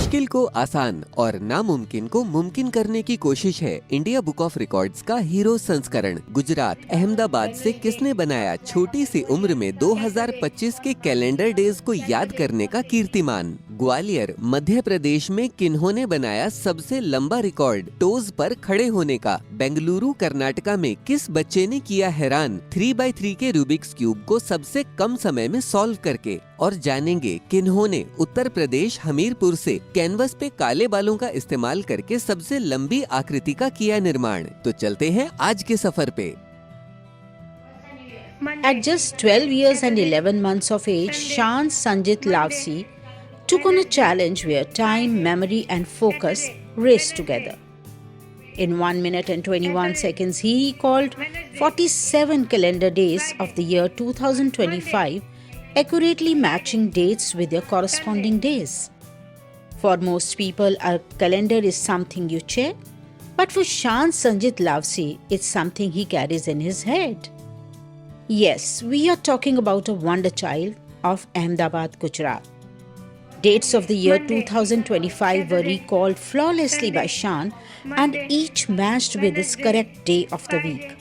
मुश्किल को आसान और नामुमकिन को मुमकिन करने की कोशिश है इंडिया बुक ऑफ रिकॉर्ड्स का हीरो संस्करण। गुजरात अहमदाबाद से किसने बनाया छोटी सी उम्र में 2025 के कैलेंडर डेज को याद करने का कीर्तिमान। ग्वालियर मध्य प्रदेश में किन्होंने बनाया सबसे लंबा रिकॉर्ड टोज पर खड़े होने का। बेंगलुरु कर्नाटका में किस बच्चे ने किया हैरान 3x3 के रूबिक्स क्यूब को सबसे कम समय में सॉल्व करके। और जानेंगे किन्होंने उत्तर प्रदेश हमीरपुर से कैनवस पे काले बालों का इस्तेमाल करके सबसे लंबी आकृति का किया निर्माण। तो चलते हैं आज के सफर पे। At just 12 years and 11 months of age, Shan Sanjit Lavsi took on a challenge where time, memory and focus raced together. In 1 minute and 21 seconds, he recalled 47 calendar days of the year 2025, accurately matching dates with their corresponding days. For most people, a calendar is something you check, but for Shan Sanjit Lavsi, it's something he carries in his head. Yes, we are talking about a wonder child of Ahmedabad, Gujarat. Dates of the year 2025 were recalled flawlessly by Shan and each matched with his correct day of the week.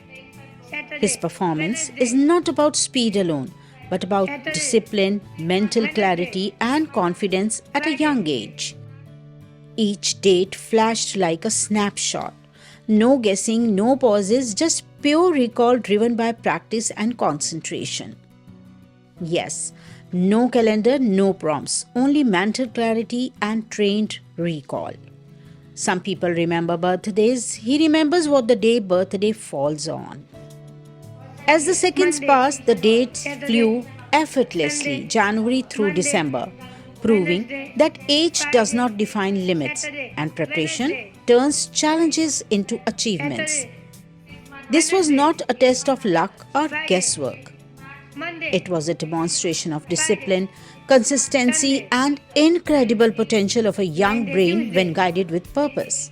His performance is not about speed alone, but about discipline, mental clarity and confidence at a young age. Each date flashed like a snapshot. No guessing, no pauses, just pure recall driven by practice and concentration. Yes, no calendar, no prompts, only mental clarity and trained recall. Some people remember birthdays. He remembers what the day birthday falls on. As the seconds passed, the dates flew effortlessly, January through December, proving that age does not define limits and preparation turns challenges into achievements. This was not a test of luck or guesswork. It was a demonstration of discipline, consistency, and incredible potential of a young brain when guided with purpose.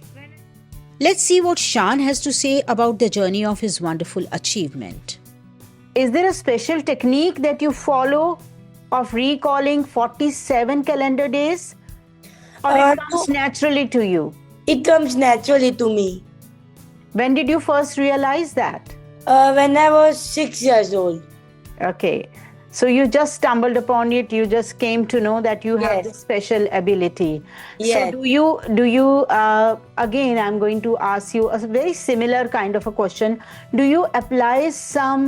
Let's see what Shan has to say about the journey of his wonderful achievement. Is there a special technique that you follow of recalling 47 calendar days? Or it comes naturally to you? It comes naturally to me. When did you first realize that? When I was 6 years old. Okay. So you just stumbled upon it, you just came to know that you have Yes. this special ability. Yes. So do you again I'm going to ask you a very similar kind of a question. Do you apply some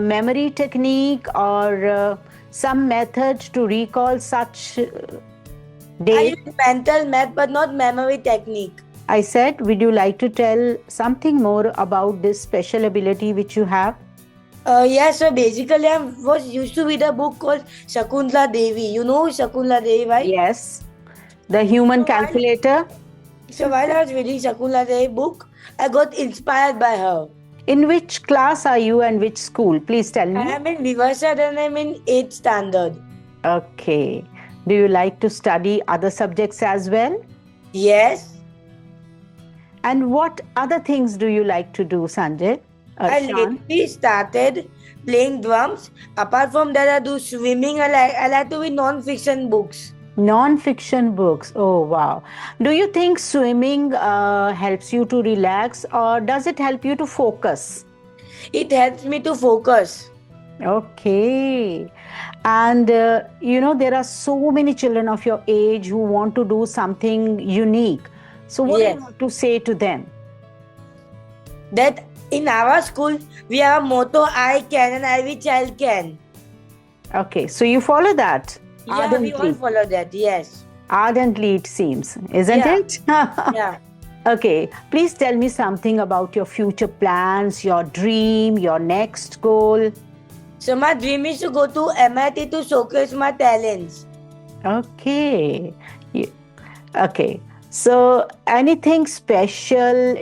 memory technique or some method to recall such I days? use mental math but not memory technique. I said, would you like to tell something more about this special ability which you have? Yes, so basically I was used to read a book called Shakuntala Devi. You know Shakuntala Devi, right? Yes. The human So calculator. So while I was reading Shakuntala Devi book, I got inspired by her. In which class are you and which school? Please tell me. I am in Viversad and I am in 8th standard. Okay. Do you like to study other subjects as well? Yes. And what other things do you like to do, Sanjay? I Shan? lately started playing drums. Apart from that, I do swimming. I like to read non-fiction books. Non-fiction books. Oh, wow. Do you think swimming helps you to relax or does it help you to focus? It helps me to focus. Okay. And there are so many children of your age who want to do something unique. So what do Yes. you want to say to them? That in our school, we have a motto, I can and every child can. Okay, so you follow that? Yeah, we all follow that, yes. Ardently, it seems, isn't Yeah. it? Yeah. Okay, please tell me something about your future plans, your dream, your next goal. So my dream is to go to MIT to showcase my talents. Okay. Okay. So anything special,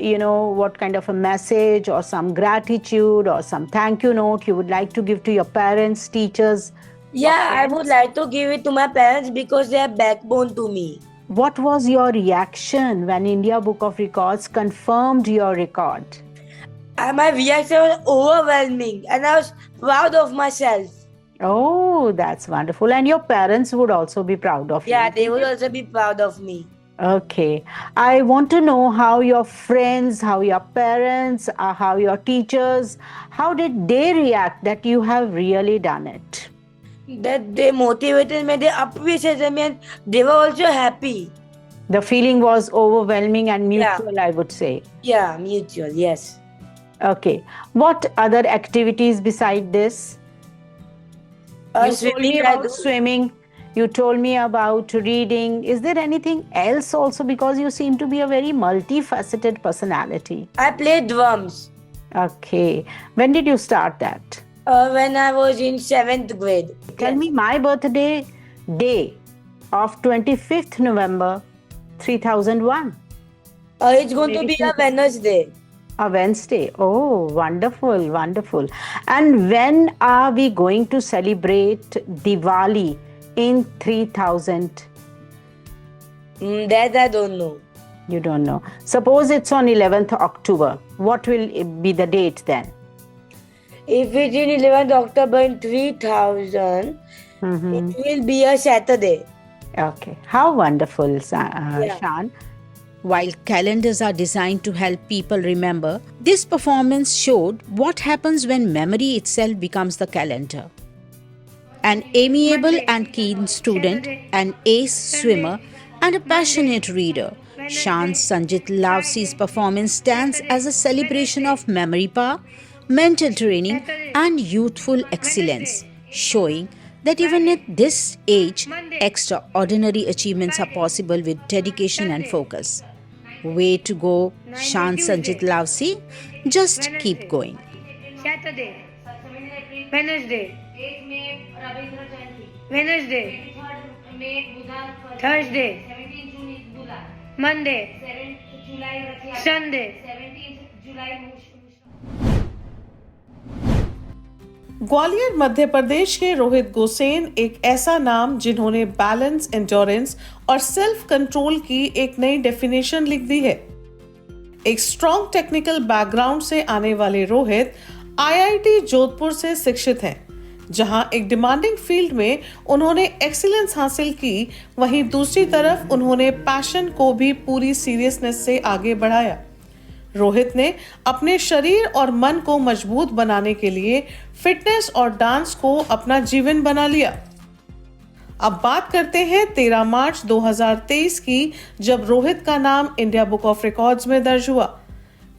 what kind of a message or some gratitude or some thank you note you would like to give to your parents, teachers? Yeah, I would like to give it to my parents because they are backbone to me. What was your reaction when India Book of Records confirmed your record? And my reaction was overwhelming and I was proud of myself. Oh, that's wonderful. And your parents would also be proud of you. Yeah, they would also be proud of me. Okay. I want to know how your friends, how your parents, how your teachers, how did they react that you have really done it? That they motivated me, they appreciated me, and they were also happy. The feeling was overwhelming and Yeah. mutual, I would say. Yeah, mutual, yes. Okay. What other activities beside this? You told Swimming, me I about do. swimming. You told me about reading. Is there anything else also? Because you seem to be a very multifaceted personality. I play drums Okay. When did you start that? when I was in 7th grade. Tell me my birthday day of 25th November 3001. It's going to Maybe be a two- Wednesday. A Wednesday. Oh, wonderful, wonderful. And when are we going to celebrate Diwali in 3000? That I don't know. You don't know. Suppose it's on 11th October. What will it be the date then? If it's in 11th October in 3000, Mhm. it will be a Saturday. Okay. How wonderful, Shan. While calendars are designed to help people remember, this performance showed what happens when memory itself becomes the calendar. An amiable and keen student, an ace swimmer, and a passionate reader, Shan Sanjit Lavsi's performance stands as a celebration of memory power, mental training, and youthful excellence, showing that even at this age, extraordinary achievements are possible with dedication and focus. Way to go, Shan Sanjit Lavsi. Just keep going. Saturday, Wednesday, Wednesday, Thursday, Monday, Sunday. Gwalior Madhya Pradesh के Rohit Gaussian एक ऐसा नाम जिन्होंने balance, endurance और self control की एक नई definition लिख दी है। एक स्ट्रॉन्ग टेक्निकल बैकग्राउंड से आने वाले रोहित आईआईटी जोधपुर से शिक्षित हैं, जहां एक डिमांडिंग फील्ड में उन्होंने एक्सीलेंस हासिल की, वहीं दूसरी तरफ उन्होंने पैशन को भी पूरी सीरियसनेस से आगे बढ़ाया। रोहित ने अपने शरीर और मन को मजबूत बनाने के लिए फिटनेस और डांस को अपना जीवन बना लिया। अब बात करते हैं 13 मार्च 2023 की, जब रोहित का नाम इंडिया बुक ऑफ रिकॉर्ड्स में दर्ज हुआ,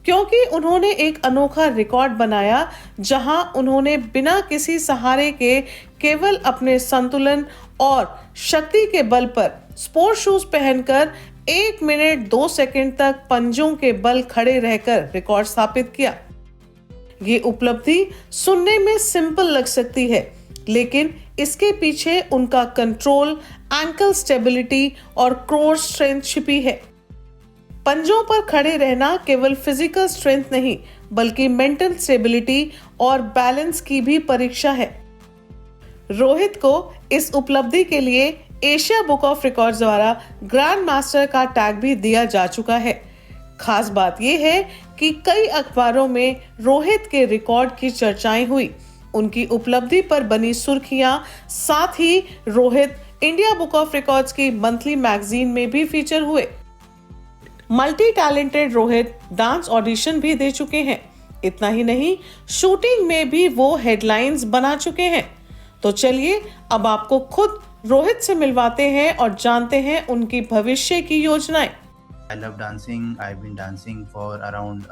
क्योंकि उन्होंने एक अनोखा रिकॉर्ड बनाया जहां उन्होंने बिना किसी सहारे के केवल अपने संतुलन और शक्ति के बल पर स्पोर्ट शूज पहनकर 1 मिनट 2 सेकंड तक पंजों के बल खड़े रहकर रिकॉर्ड स्थापित किया। ये उपलब्धि सुनने में सिंपल लग सकती है, लेकिन इसके पीछे उनका कंट्रोल, एंकल स्टेबिलिटी और कोर स्ट्रेंथ छिपी है। पंजों पर खड़े रहना केवल फिजिकल स्ट्रेंथ नहीं, बल्कि मेंटल स्टेबिलिटी और बैलेंस की भी परीक्षा है। रोहित को इस उपलब्धि के लिए एशिया बुक ऑफ रिकॉर्ड्स द्वारा ग्रैंड मास्टर का टैग भी दिया जा चुका है। खास बात यह है कि कई अखबारों में रोहित के रिकॉर्ड की चर्चाएं हुई, उनकी उपलब्धि पर बनी सुर्खियां, साथ ही Rohit India book of records की मंथली मैगजीन में भी फीचर हुए। Multi talented Rohit dance audition भी दे चुके हैं। इतना ही नहीं, शूटिंग में भी वो हेडलाइंस बना चुके हैं। तो चलिए अब आपको खुद रोहित से मिलवाते हैं और जानते हैं उनकी भविष्य की योजनाएं। I love dancing. I've been dancing for around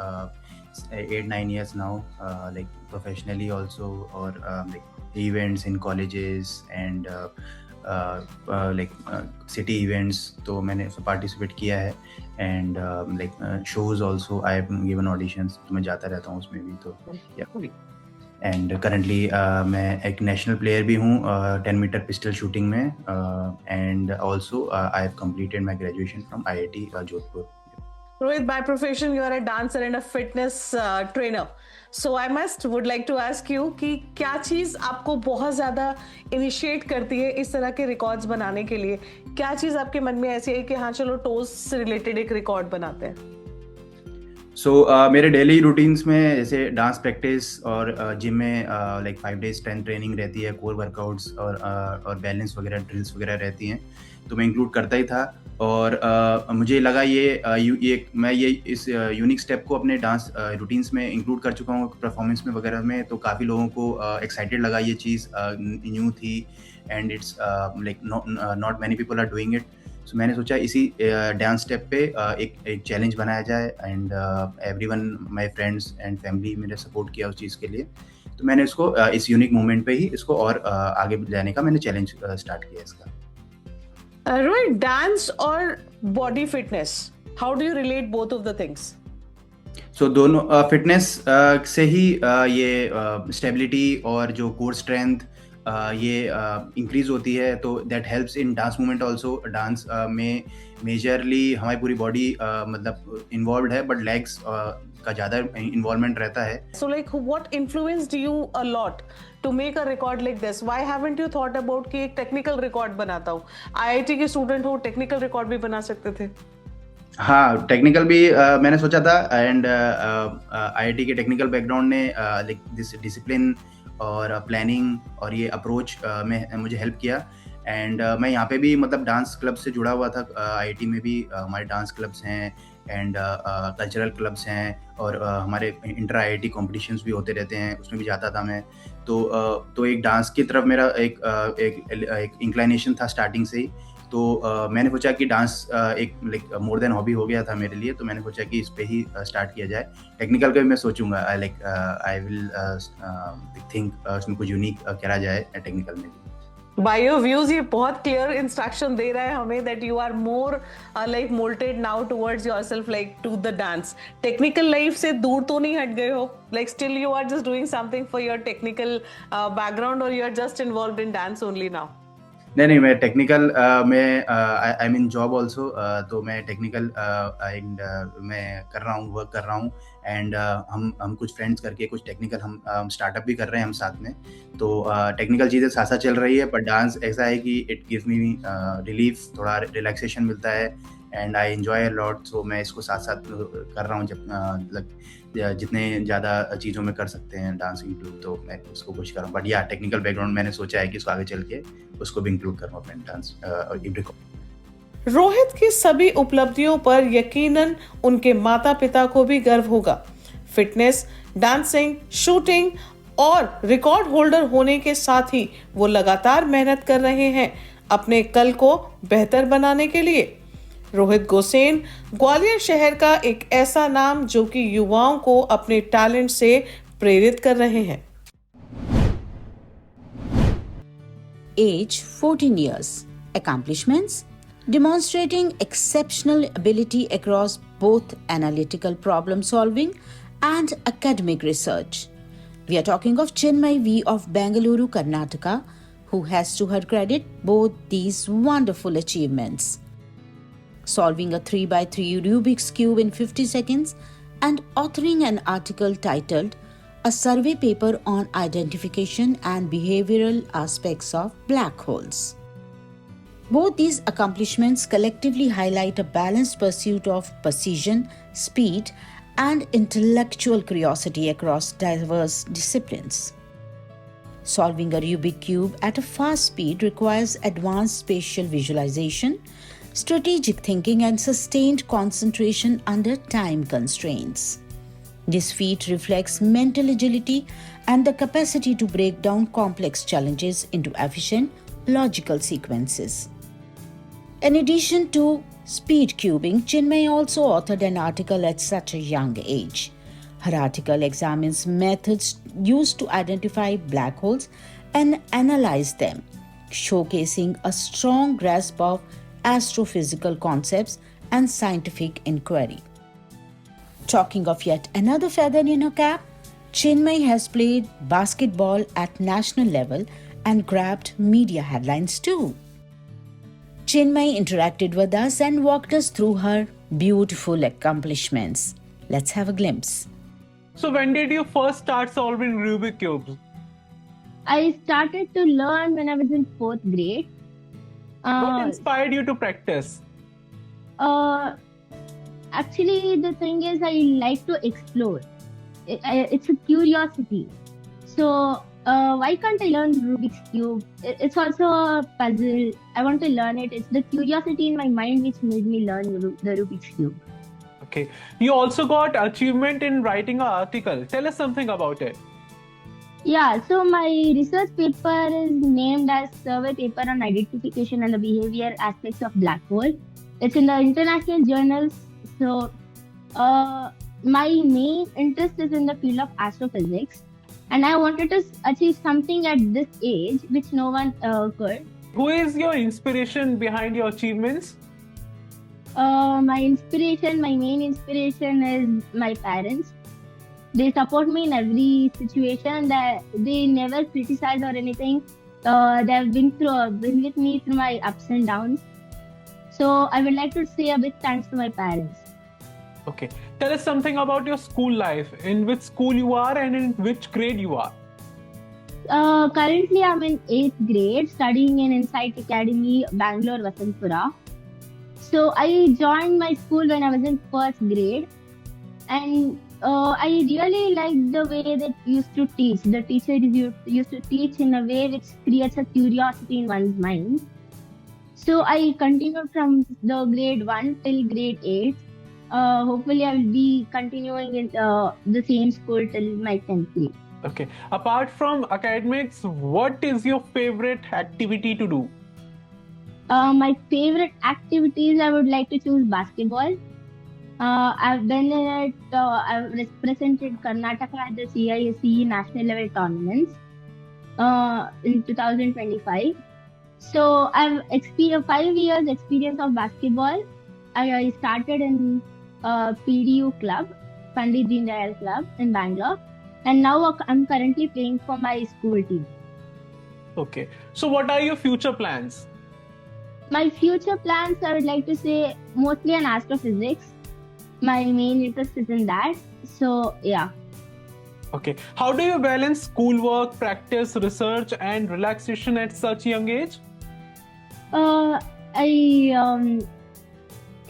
8-9 years now, like professionally also, or like events in colleges and city events. तो मैंने उसमें participate किया है and like shows also I have given auditions. तो मैं जाता रहता हूँ उसमें भी, तो yeah. एंड करंटली मैं एक नेशनल प्लेयर भी हूँ 10 मीटर पिस्टल शूटिंग में, and also I have completed my graduation from IIT Jodhpur. Rohit, by profession you are a dancer and a fitness trainer. So I would like to ask you कि क्या चीज़ आपको बहुत ज़्यादा initiate करती है इस तरह के रिकॉर्ड्स बनाने के लिए? क्या चीज़ आपके मन में ऐसी है कि हाँ चलो टोज से रिलेटेड एक रिकॉर्ड बनाते हैं? मेरे डेली रूटीन्स में जैसे डांस प्रैक्टिस और जिम में लाइक 5 डेज स्ट्रेंथ ट्रेनिंग रहती है, कोर वर्कआउट्स और बैलेंस वगैरह ड्रिल्स वगैरह रहती हैं, तो मैं इंक्लूड करता ही था। और मुझे लगा मैं ये इस यूनिक स्टेप को अपने डांस रूटीन्स में इंक्लूड कर चुका हूँ परफॉर्मेंस में वगैरह में, तो काफ़ी लोगों को एक्साइटेड लगा ये चीज़, न्यू थी and it's like not many people are doing it. So मैंने सोचा इसी डांस स्टेप पे एक चैलेंज बनाया जाए and everyone my friends and family मेरे सपोर्ट किया उस चीज़ के लिए, तो मैंने इसको इस यूनिक मोमेंट पे ही इसको और आगे जाने का मैंने चैलेंज स्टार्ट किया इसका। रोहित, डांस और body fitness, how do you relate both of the things? So दोनों फिटनेस से ही ये स्टेबिलिटी और जो कोर स्ट्रेंथ ये इंक्रीज होती है, तो that helps in dance movement also. Dance में मेजरली हमारी पूरी बॉडी मतलब इन्वॉल्व है, बट लेग्स का ज़्यादा इन्वॉल्वमेंट रहता है। So like what influenced you a lot to make a record like this? Why haven't you thought about कि एक टेक्निकल रिकॉर्ड बनाता हूँ? IIT के स्टूडेंट हो, टेक्निकल रिकॉर्ड भी बना सकते थे। हाँ, टेक्निकल भी मैंने सोचा था एंड IIT के टेक्निकल बैकग्राउंड ने लाइक दिस डिसिप्लिन और प्लानिंग और ये अप्रोच में मुझे हेल्प किया। एंड मैं यहाँ पे भी मतलब डांस क्लब से जुड़ा हुआ था, IIT में भी हमारे डांस क्लब्स हैं एंड कल्चरल क्लब्स हैं और हमारे इंटर IIT कॉम्पिटिशन्स भी होते रहते हैं, उसमें भी जाता था मैं। तो एक डांस की तरफ मेरा एक इंक्लाइनेशन था स्टार्टिंग से ही, तो मैंने सोचा कि डांस एक लाइक मोर देन हॉबी हो गया था मेरे लिए, तो मैंने सोचा कि इस पे ही स्टार्ट किया जाए। टेक्निकल का भी मैं सोचूंगा, लाइक आई विल थिंक उसमें कुछ यूनिक करा जाए टेक्निकल में भी। By your views, ये बहुत क्लियर इंस्ट्रक्शन दे रहा है हमें that you are more like molded now towards yourself like to the dance. Technical life से दूर तो नहीं हट गए हो, like still you are just doing something for your technical background or you are just involved in dance only now? नहीं, मैं technical में आई मीन जॉब ऑल्सो, तो मैं टेक्निकल एंड मैं वर्क कर रहा हूँ एंड हम कुछ फ्रेंड्स करके कुछ टेक्निकल हम स्टार्टअप भी कर रहे हैं हम साथ में, तो टेक्निकल चीज़ें साथ साथ चल रही है। पर डांस ऐसा है कि इट गिव्स मी रिलीफ, थोड़ा रिलैक्सेशन मिलता है and I enjoy a lot, so मैं इसको साथ साथ कर रहा हूँ। जब जितने ज़्यादा चीज़ों में कर सकते हैं डांस इंक्लूड, तो मैं उसको कोशिश कर रहा हूँ। बट या टेक्निकल बैकग्राउंड मैंने सोचा है कि इसको आगे चल के उसको भी इंक्लूड करूँ अपने डांस। रोहित की सभी उपलब्धियों पर यकीनन उनके माता पिता को भी गर्व होगा। फिटनेस, डांसिंग, शूटिंग और रिकॉर्ड होल्डर होने के साथ ही वो लगातार मेहनत कर रहे हैं अपने कल को बेहतर बनाने के लिए। रोहित गोसेन ग्वालियर शहर का एक ऐसा नाम जो कि युवाओं को अपने टैलेंट से प्रेरित कर रहे हैं। Age 14 years. Accomplishments: demonstrating exceptional ability across both analytical problem solving and academic research. We are talking of Chinmay V of Bengaluru, Karnataka, who has to her credit both these wonderful achievements. Solving a 3x3 Rubik's Cube in 50 seconds and authoring an article titled A Survey Paper on Identification and Behavioral Aspects of Black Holes. Both these accomplishments collectively highlight a balanced pursuit of precision, speed, and intellectual curiosity across diverse disciplines. Solving a Rubik's Cube at a fast speed requires advanced spatial visualization, strategic thinking, and sustained concentration under time constraints. This feat reflects mental agility and the capacity to break down complex challenges into efficient, logical sequences. In addition to speed cubing, Chinmay also authored an article at such a young age. Her article examines methods used to identify black holes and analyze them, showcasing a strong grasp of astrophysical concepts and scientific inquiry. Talking of yet another feather in her cap, Chinmay has played basketball at national level and grabbed media headlines too. Chinmay interacted with us and walked us through her beautiful accomplishments. Let's have a glimpse. So when did you first start solving Rubik's Cubes? I started to learn when I was in 4th grade. What inspired you to practice? Actually, the thing is, I like to explore. It's a curiosity. So, why can't I learn Rubik's Cube? It's also a puzzle. I want to learn it. It's the curiosity in my mind which made me learn the Rubik's Cube. Okay. You also got achievement in writing an article. Tell us something about it. Yeah, so my research paper is named as Survey Paper on Identification and the Behavior Aspects of Black Hole. It's in the international journals. So, my main interest is in the field of astrophysics, and I wanted to achieve something at this age which no one could. Who is your inspiration behind your achievements? My main inspiration is my parents. They support me in every situation. That they never criticize or anything. They have been with me through my ups and downs. So I would like to say a big thanks to my parents. Okay. Tell us something about your school life. In which school you are and in which grade you are? Currently, I'm in 8th grade, studying in Insight Academy, Bangalore, Vasantpura. So I joined my school when I was in 1st grade, and I really liked the way they used to teach. The teacher used to teach in a way which creates a curiosity in one's mind. So I continued from the grade 1 till grade 8. Hopefully, I will be continuing in the same school till my 10th grade. Okay. Apart from academics, what is your favorite activity to do? My favorite activities, I would like to choose basketball. I've been in it. I've represented Karnataka at the CISE national level tournaments in 2025. So I've 5 years experience of basketball. I started in PDU club, Pandit Deendayal club in Bangalore, and now I'm currently playing for my school team. Okay. So what are your future plans? My future plans, I would like to say mostly on astrophysics. My main interest is in that. So yeah. Okay. How do you balance schoolwork, practice, research, and relaxation at such young age?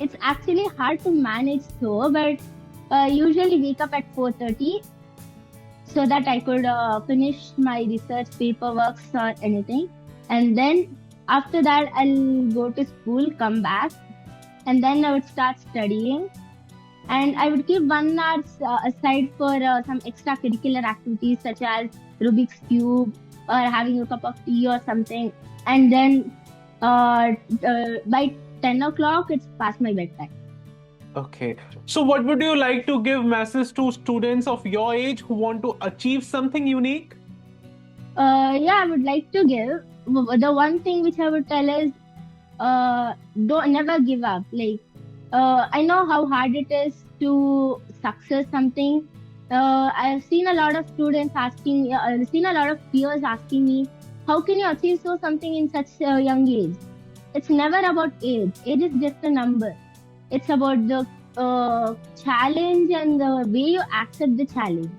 It's actually hard to manage though, but usually wake up at 4:30 so that I could finish my research paperwork or anything, and then after that I'll go to school, come back, and then I would start studying. And I would keep 1 hour aside for some extracurricular activities such as Rubik's Cube or having a cup of tea or something. And then by 10 o'clock, it's past my bedtime. Okay. So what would you like to give message to students of your age who want to achieve something unique? I would like to give. The one thing which I would tell is never give up. I know how hard it is to success something. I've seen a lot of students asking, I've seen a lot of peers asking me, how can you achieve something in such a young age? It's never about age. Age is just a number. It's about the challenge and the way you accept the challenge.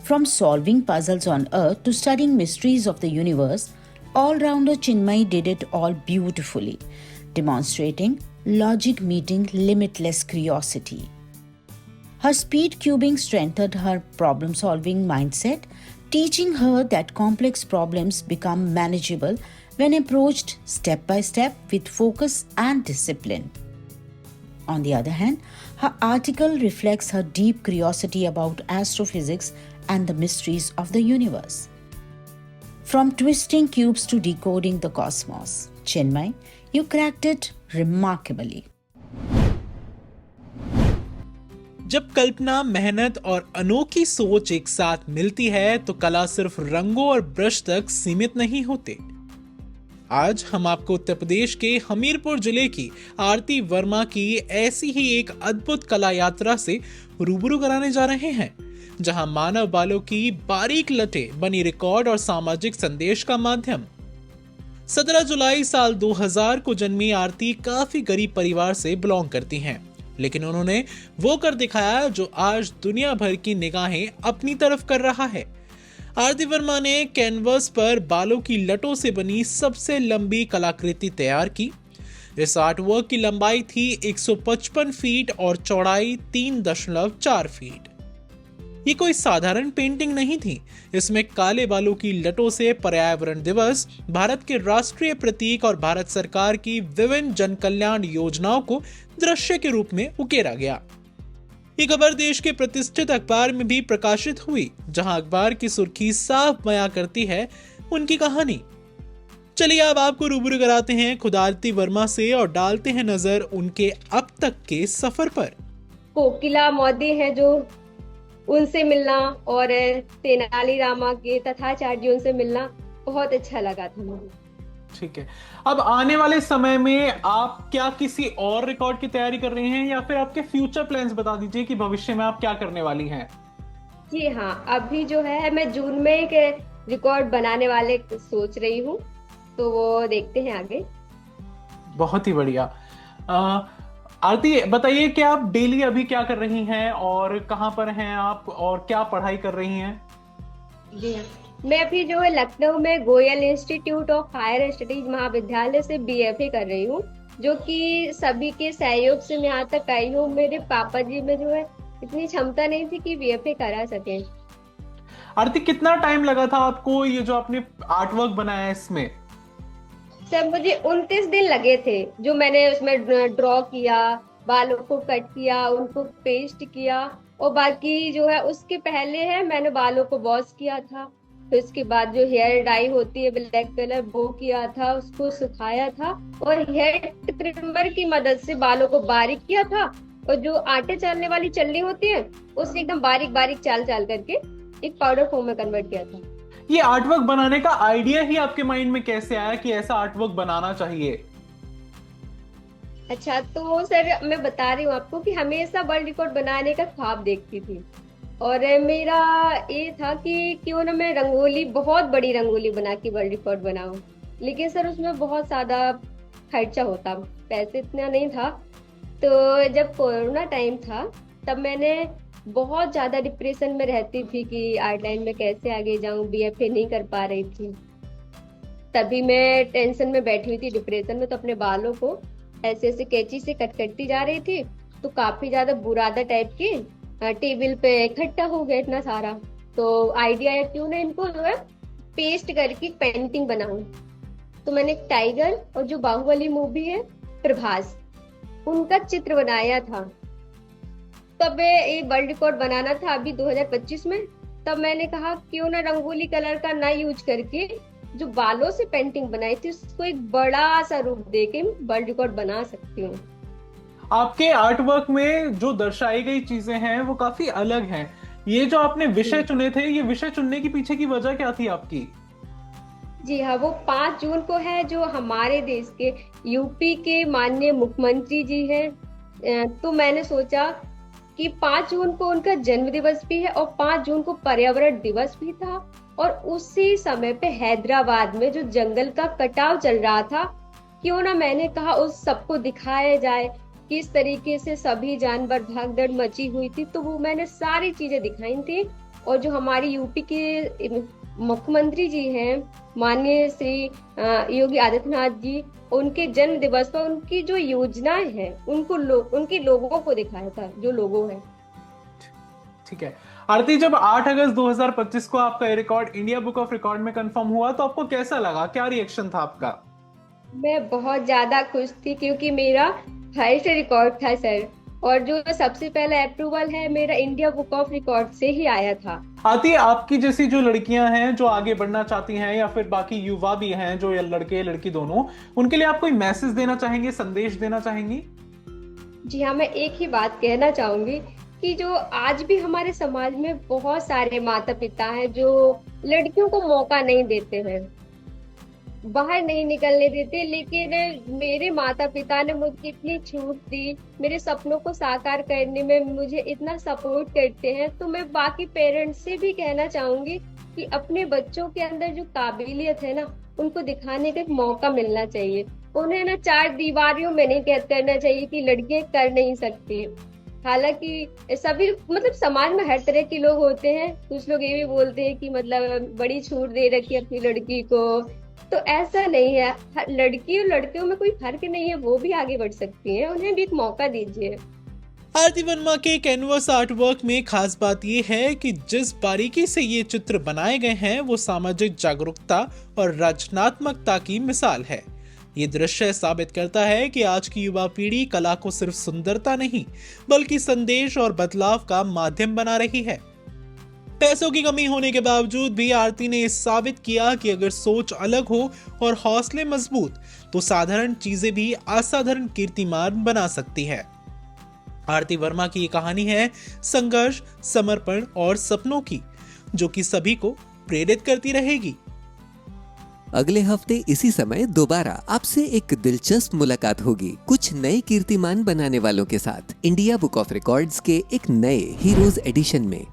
From solving puzzles on Earth to studying mysteries of the universe, all-rounder Chinmay did it all beautifully, demonstrating logic meeting limitless curiosity. Her speed cubing strengthened her problem-solving mindset, teaching her that complex problems become manageable when approached step by step with focus and discipline. On the other hand, her article reflects her deep curiosity about astrophysics and the mysteries of the universe. From twisting cubes to decoding the cosmos, Chinmay, you cracked it remarkably. जब कल्पना, मेहनत और अनोखी सोच एक साथ मिलती है तो कला सिर्फ रंगों और ब्रश तक सीमित नहीं होते। आज हम आपको उत्तर प्रदेश के हमीरपुर जिले की आरती वर्मा की ऐसी ही एक अद्भुत कला यात्रा से रूबरू कराने जा रहे हैं, जहां मानव बालों की बारीक लटें बनी रिकॉर्ड और सामाजिक संदेश का माध्यम। 17 जुलाई साल 2000 को जन्मी आरती काफी गरीब परिवार से बिलोंग करती हैं, लेकिन उन्होंने वो कर दिखाया जो आज दुनिया भर की निगाहें अपनी तरफ कर रहा है। आरती वर्मा ने कैनवस पर बालों की लटों से बनी सबसे लंबी कलाकृति तैयार की, इस आर्टवर्क की लंबाई थी 155 फीट और चौड़ाई 3.4 फीट। ये कोई साधारण पेंटिंग नहीं थी। इसमें काले बालों की लटों से पर्यावरण दिवस, भारत के राष्ट्रीय प्रतीक और भारत सरकार की विभिन्न जन कल्याण योजनाओं को दृश्य के रूप में उकेरा गया। ये खबर देश के प्रतिष्ठित अखबार में भी प्रकाशित हुई, जहां अखबार की सुर्खी साफ बयां करती है उनकी कहानी। चलिए अब आपको रूबरू कराते हैं खुद आरती वर्मा से और डालते हैं नजर उनके अब तक के सफर पर। कोकिला मौदी है जो, उनसे मिलना और तेनालीरामा के तथाचार्य उनसे मिलना बहुत अच्छा लगा था मुझे। ठीक है, अब आने वाले समय में आप क्या किसी और रिकॉर्ड की तैयारी कर रही हैं या फिर आपके फ्यूचर प्लान्स बता दीजिए कि भविष्य में आप क्या करने वाली हैं? जी हाँ, अभी जो है मैं जून में एक रिकॉर्ड बनाने वाले सोच रही हूँ, तो वो देखते हैं आगे। बहुत ही बढ़िया। आरती बताइए कि आप डेली अभी क्या कर रही हैं और कहाँ पर हैं आप और क्या पढ़ाई कर रही हैं? जी हाँ, मैं अभी जो है लखनऊ में Goyal institute of higher studies महाविद्यालय से BFA कर रही हूँ, जो कि सभी के सहयोग से मैं यहाँ तक आई हूँ। मेरे पापा जी में जो है इतनी क्षमता नहीं थी कि BFA करा सके। आरती, कितना टाइम लगा था आपको ये जो आपने आर्टवर्क बनाया है इसमें? सर मुझे 29 दिन लगे थे, जो मैंने उसमें ड्रॉ किया, बालों को कट किया, उनको पेस्ट किया, और बाकी जो है उसके पहले है मैंने बालों को वॉश किया था, फिर उसके बाद जो हेयर डाई होती है ब्लैक कलर वो किया था, उसको सुखाया था और हेयर ट्रिमर की मदद से बालों को बारीक किया था, और जो आटे चालने वाली चल्ली होती है उससे एकदम बारीक बारीक चाल करके एक पाउडर फॉर्म में कन्वर्ट किया था। ये आर्टवर्क बनाने का आइडिया ही आपके माइंड में कैसे आया कि ऐसा आर्टवर्क बनाना चाहिए? अच्छा, तो सर मैं बता रही हूँ आपको कि हमेशा वर्ल्ड रिकॉर्ड बनाने का ख्वाब देखती थी, और मेरा ये था कि क्यों ना मैं रंगोली, बहुत बड़ी रंगोली बना के वर्ल्ड रिकॉर्ड बनाऊं, लेकिन सर उसमें बहुत ज्यादा खर्चा होता, पैसे इतना नहीं था। तो जब कोरोना टाइम था तब मैंने बहुत ज्यादा डिप्रेशन में रहती थी कि आर्ट लाइन में कैसे आगे जाऊं, BFA नहीं कर पा रही थी। तभी मैं टेंशन में बैठी हुई थी, डिप्रेशन में, तो अपने बालों को ऐसे ऐसे कैंची से कट करती जा रही थी, तो काफी ज्यादा बुरादा टाइप के टेबल पे इकट्ठा हो गया इतना सारा। तो आइडिया है क्यों ना इनको जो है पेस्ट करके पेंटिंग बनाऊं। तो मैंने एक टाइगर और जो बाहुबली मूवी है प्रभास, उनका चित्र बनाया था। तब ये वर्ल्ड रिकॉर्ड बनाना था अभी 2025 में। तब मैंने कहा क्यों ना रंगोली कलर का ना यूज करके जो बालों से पेंटिंग बनाई थी उसको एक बड़ा सा रूप देके वर्ल्ड रिकॉर्ड बना सकती हूँ। आपके आर्टवर्क में जो दर्शाई गई चीजें हैं वो काफी अलग हैं। ये जो आपने विषय चुने थे, ये विषय चुनने के पीछे की वजह क्या थी आपकी? जी हाँ, वो 5 जून को है, जो हमारे देश के यूपी के माननीय मुख्यमंत्री जी हैं। तो मैंने सोचा कि 5 जून को उनका जन्म दिवस भी है और 5 जून को पर्यावरण दिवस भी था, और उसी समय पे हैदराबाद में जो जंगल का कटाव चल रहा था, क्यों ना मैंने कहा उस सबको दिखाया जाए किस तरीके से सभी जानवर भागदौड़ मची हुई थी। तो वो मैंने सारी चीजें दिखाई थी, और जो हमारी यूपी के मुख्यमंत्री जी हैं माननीय श्री योगी आदित्यनाथ जी, उनके जन्म दिवस पर उनकी जो योजनाएं हैं उनको उनके लोगों को दिखाया था, जो लोगों हैं। ठीक है आरती, जब 8 अगस्त 2025 को आपका record India book of record में कंफर्म हुआ तो आपको कैसा लगा, क्या रिएक्शन था आपका? मैं बहुत ज्यादा खुश थी क्योंकि मेरा फर्स्ट रिकॉर्ड था सर, और जो सबसे पहला अप्रूवल है मेरा इंडिया बुक ऑफ रिकॉर्ड से ही आया था। आती, आपकी जैसी जो लड़कियां हैं जो आगे बढ़ना चाहती हैं या फिर बाकी युवा भी हैं जो लड़के लड़की दोनों, उनके लिए आप कोई मैसेज देना चाहेंगे, संदेश देना चाहेंगी? जी हाँ, मैं एक ही बात कहना चाहूंगी कि जो आज भी हमारे समाज में बहुत सारे माता पिता हैं जो लड़कियों को मौका नहीं देते हैं, बाहर नहीं निकलने देते, लेकिन मेरे माता पिता ने मुझे इतनी छूट दी, मेरे सपनों को साकार करने में मुझे इतना सपोर्ट करते हैं। तो मैं बाकी पेरेंट्स से भी कहना चाहूंगी कि अपने बच्चों के अंदर जो काबिलियत है ना, उनको दिखाने का एक मौका मिलना चाहिए। उन्हें ना 4 दीवारों में नहीं कैद करना चाहिए कि लड़कियां कर नहीं सकती। हालांकि सभी मतलब समाज में हर तरह के लोग होते हैं, कुछ लोग ये भी बोलते हैं कि मतलब बड़ी छूट दे रखी है अपनी लड़की को, तो ऐसा नहीं है, लड़की और लड़कियों में कोई फर्क नहीं है, वो भी आगे बढ़ सकती हैं, उन्हें भी एक मौका दीजिए। आरती वर्मा के कैनवस आर्ट वर्क में खास बात यह है कि जिस बारीकी से ये चित्र बनाए गए हैं वो सामाजिक जागरूकता और रचनात्मकता की मिसाल है। ये दृश्य साबित करता है कि आज की युवा पीढ़ी कला को सिर्फ सुंदरता नहीं बल्कि संदेश और बदलाव का माध्यम बना रही है। पैसों की कमी होने के बावजूद भी आरती ने साबित किया कि अगर सोच अलग हो और हौसले मजबूत तो साधारण चीजें भी असाधारण कीर्तिमान बना सकती है। आरती वर्मा की ये कहानी है संघर्ष, समर्पण और सपनों की, जो कि सभी को प्रेरित करती रहेगी। अगले हफ्ते इसी समय दोबारा आपसे एक दिलचस्प मुलाकात होगी कुछ नए कीर्तिमान बनाने वालों के साथ इंडिया बुक ऑफ रिकॉर्ड्स के एक नए हीरोज एडिशन में।